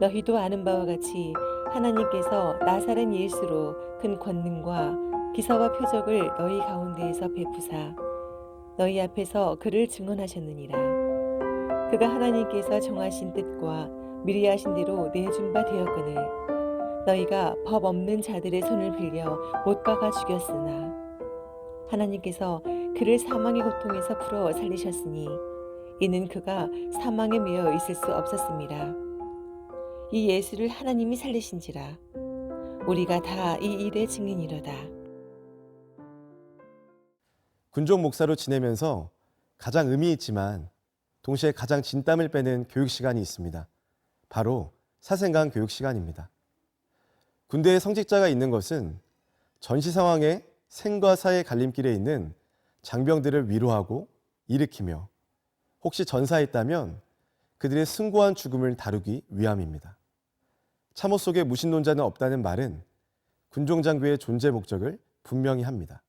너희도 아는 바와 같이 하나님께서 나사렛 예수로 큰 권능과 기사와 표적을 너희 가운데에서 베푸사 너희 앞에서 그를 증언하셨느니라. 그가 하나님께서 정하신 뜻과 미리 하신 대로 내준 바 되었거늘 너희가 법 없는 자들의 손을 빌려 못 박아 죽였으나 하나님께서 그를 사망의 고통에서 풀어 살리셨으니 이는 그가 사망에 매여 있을 수 없었습니다. 이 예수를 하나님이 살리신지라 우리가 다 이 일의 증인이로다. 군종 목사로 지내면서 가장 의미 있지만 동시에 가장 진땀을 빼는 교육 시간이 있습니다. 바로 사생강 교육 시간입니다. 군대에 성직자가 있는 것은 전시 상황에 생과 사의 갈림길에 있는 장병들을 위로하고 일으키며 혹시 전사에 있다면 그들의 숭고한 죽음을 다루기 위함입니다. 참호 속에 무신론자는 없다는 말은 군종장교의 존재 목적을 분명히 합니다.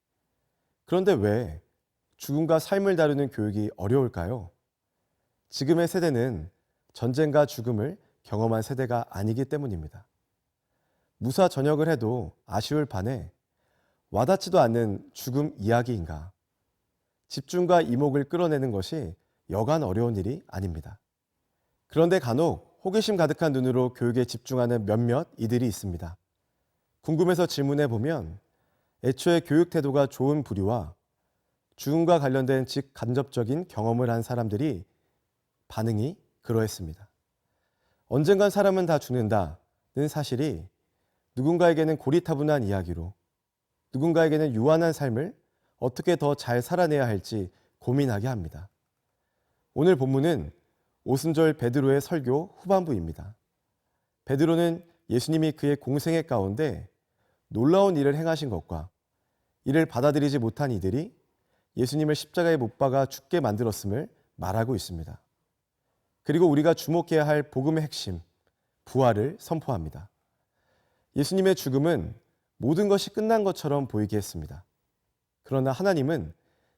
그런데 왜 죽음과 삶을 다루는 교육이 어려울까요? 지금의 세대는 전쟁과 죽음을 경험한 세대가 아니기 때문입니다. 무사 전역을 해도 아쉬울 판에 와닿지도 않는 죽음 이야기인가? 집중과 이목을 끌어내는 것이 여간 어려운 일이 아닙니다. 그런데 간혹 호기심 가득한 눈으로 교육에 집중하는 몇몇 이들이 있습니다. 궁금해서 질문해 보면 애초에 교육 태도가 좋은 부류와 죽음과 관련된 직간접적인 경험을 한 사람들이 반응이 그러했습니다. 언젠간 사람은 다 죽는다는 사실이 누군가에게는 고리타분한 이야기로 누군가에게는 유한한 삶을 어떻게 더 잘 살아내야 할지 고민하게 합니다. 오늘 본문은 오순절 베드로의 설교 후반부입니다. 베드로는 예수님이 그의 공생애 가운데 놀라운 일을 행하신 것과 이를 받아들이지 못한 이들이 예수님을 십자가에 못 박아 죽게 만들었음을 말하고 있습니다. 그리고 우리가 주목해야 할 복음의 핵심, 부활을 선포합니다. 예수님의 죽음은 모든 것이 끝난 것처럼 보이게 했습니다. 그러나 하나님은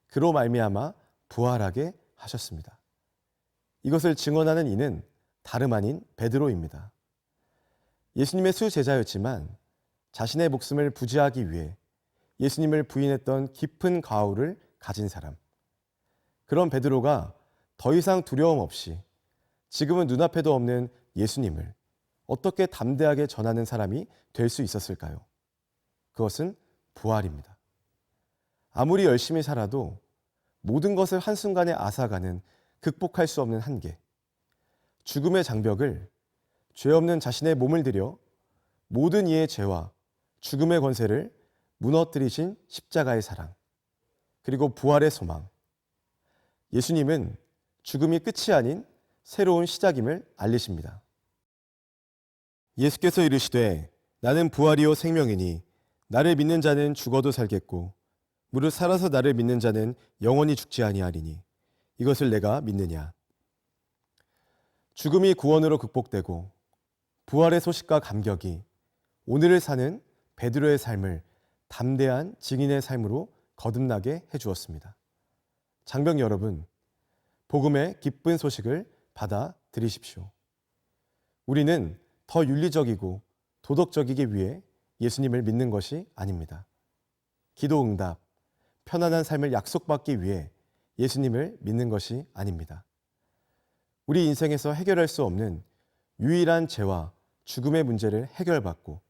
그로 말미암아 부활하게 하셨습니다. 이것을 증언하는 이는 다름 아닌 베드로입니다. 예수님의 수제자였지만 자신의 목숨을 부지하기 위해 예수님을 부인했던 깊은 과오를 가진 사람. 그런 베드로가 더 이상 두려움 없이 지금은 눈앞에도 없는 예수님을 어떻게 담대하게 전하는 사람이 될 수 있었을까요? 그것은 부활입니다. 아무리 열심히 살아도 모든 것을 한순간에 앗아가는 극복할 수 없는 한계. 죽음의 장벽을 죄 없는 자신의 몸을 들여 모든 이의 죄와 죽음의 권세를 무너뜨리신 십자가의 사랑. 그리고 부활의 소망. 예수님은 죽음이 끝이 아닌 새로운 시작임을 알리십니다. 예수께서 이르시되 나는 부활이요 생명이니 나를 믿는 자는 죽어도 살겠고 무릇 살아서 나를 믿는 자는 영원히 죽지 아니하리니 이것을 내가 믿느냐. 죽음이 구원으로 극복되고 부활의 소식과 감격이 오늘을 사는 베드로의 삶을 담대한 증인의 삶으로 거듭나게 해주었습니다. 장병 여러분, 복음의 기쁜 소식을 받아들이십시오. 우리는 더 윤리적이고 도덕적이기 위해 예수님을 믿는 것이 아닙니다. 기도 응답, 편안한 삶을 약속받기 위해 예수님을 믿는 것이 아닙니다. 우리 인생에서 해결할 수 없는 유일한 죄와 죽음의 문제를 해결받고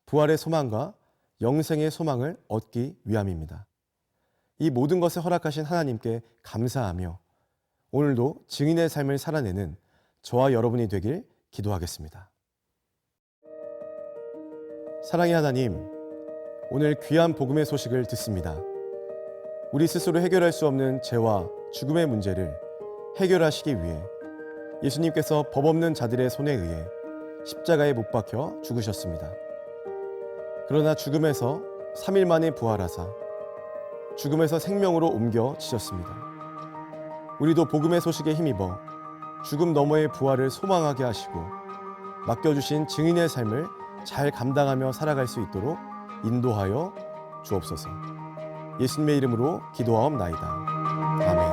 부활의 소망과 영생의 소망을 얻기 위함입니다. 이 모든 것을 허락하신 하나님께 감사하며 오늘도 증인의 삶을 살아내는 저와 여러분이 되길 기도하겠습니다. 사랑의 하나님, 오늘 귀한 복음의 소식을 듣습니다. 우리 스스로 해결할 수 없는 죄와 죽음의 문제를 해결하시기 위해 예수님께서 법 없는 자들의 손에 의해 십자가에 못 박혀 죽으셨습니다. 그러나 죽음에서 3일 만에 부활하사 죽음에서 생명으로 옮겨지셨습니다. 우리도 복음의 소식에 힘입어 죽음 너머의 부활을 소망하게 하시고 맡겨주신 증인의 삶을 잘 감당하며 살아갈 수 있도록 인도하여 주옵소서. 예수님의 이름으로 기도하옵나이다. 아멘.